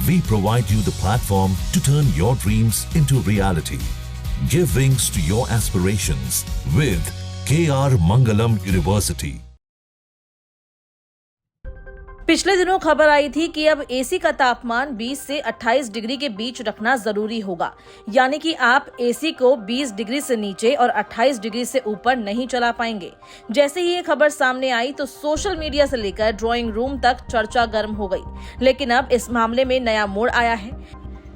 We provide you the platform to turn your dreams into reality. Give wings to your aspirations with KR Mangalam University. पिछले दिनों खबर आई थी कि अब AC का तापमान 20 से 28 डिग्री के बीच रखना जरूरी होगा, यानी कि आप एसी को 20 डिग्री से नीचे और 28 डिग्री से ऊपर नहीं चला पाएंगे। जैसे ही ये खबर सामने आई तो सोशल मीडिया से लेकर ड्राइंग रूम तक चर्चा गर्म हो गई, लेकिन अब इस मामले में नया मोड़ आया है।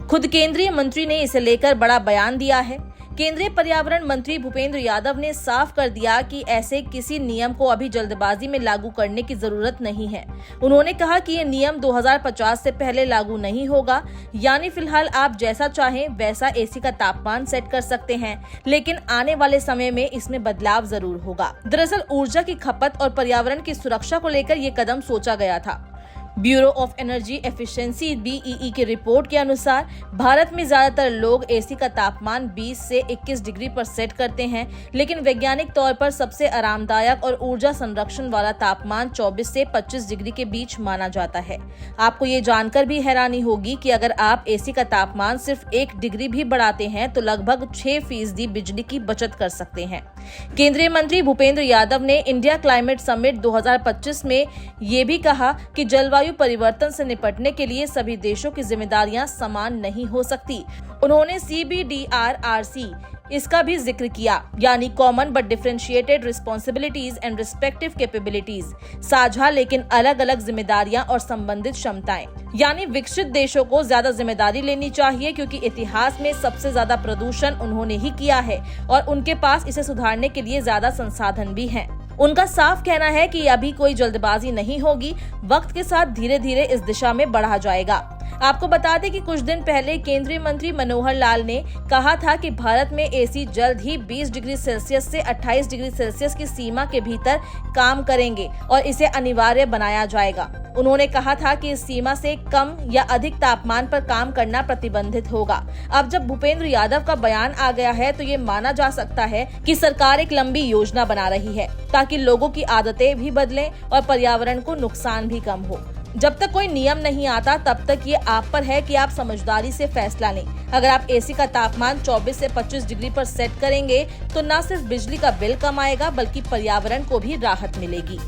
खुद केंद्रीय मंत्री ने इसे लेकर बड़ा बयान दिया है। केंद्रीय पर्यावरण मंत्री भूपेंद्र यादव ने साफ कर दिया कि ऐसे किसी नियम को अभी जल्दबाजी में लागू करने की जरूरत नहीं है। उन्होंने कहा कि ये नियम 2050 से पहले लागू नहीं होगा, यानी फिलहाल आप जैसा चाहें वैसा एसी का तापमान सेट कर सकते हैं, लेकिन आने वाले समय में इसमें बदलाव जरूर होगा। दरअसल ऊर्जा की खपत और पर्यावरण की सुरक्षा को लेकर ये कदम सोचा गया था। Bureau of energy efficiency BEE की रिपोर्ट के अनुसार भारत में ज्यादातर लोग एसी का तापमान 20 से 21 डिग्री पर सेट करते हैं, लेकिन वैज्ञानिक तौर पर सबसे आरामदायक और ऊर्जा संरक्षण वाला तापमान 24 से 25 डिग्री के बीच माना जाता है। आपको ये जानकर भी हैरानी होगी कि अगर आप एसी का तापमान सिर्फ 1 डिग्री भी बढ़ाते हैं तो लगभग 6% बिजली की बचत कर सकते हैं। केंद्रीय मंत्री भूपेंद्र यादव ने इंडिया क्लाइमेट समिट 2025 में ये भी कहा कि जलवायु परिवर्तन से निपटने के लिए सभी देशों की जिम्मेदारियां समान नहीं हो सकती। उन्होंने CBDRRC इसका भी जिक्र किया, यानी common but differentiated responsibilities and respective capabilities, साझा लेकिन अलग अलग जिम्मेदारियां और संबंधित क्षमताएं। यानी विकसित देशों को ज्यादा जिम्मेदारी लेनी चाहिए, क्योंकि इतिहास में सबसे ज्यादा प्रदूषण उन्होंने ही किया है और उनके पास इसे सुधारने के लिए ज्यादा संसाधन भी हैं। उनका साफ कहना है कि अभी कोई जल्दबाजी नहीं होगी, वक्त के साथ धीरे धीरे इस दिशा में बढ़ा जाएगा। आपको बता दें कि कुछ दिन पहले केंद्रीय मंत्री मनोहर लाल ने कहा था कि भारत में एसी जल्द ही 20 डिग्री सेल्सियस से 28 डिग्री सेल्सियस की सीमा के भीतर काम करेंगे और इसे अनिवार्य बनाया जाएगा। उन्होंने कहा था कि इस सीमा से कम या अधिक तापमान पर काम करना प्रतिबंधित होगा। अब जब भूपेंद्र यादव का बयान आ गया है तो ये माना जा सकता है कि सरकार एक लंबी योजना बना रही है ताकि लोगों की आदतें भी बदलें और पर्यावरण को नुकसान भी कम हो। जब तक कोई नियम नहीं आता तब तक ये आप पर है कि आप समझदारी से फैसला लें। अगर आप एसी का तापमान 24 से 25 डिग्री पर सेट करेंगे तो न सिर्फ बिजली का बिल कम आएगा बल्कि पर्यावरण को भी राहत मिलेगी।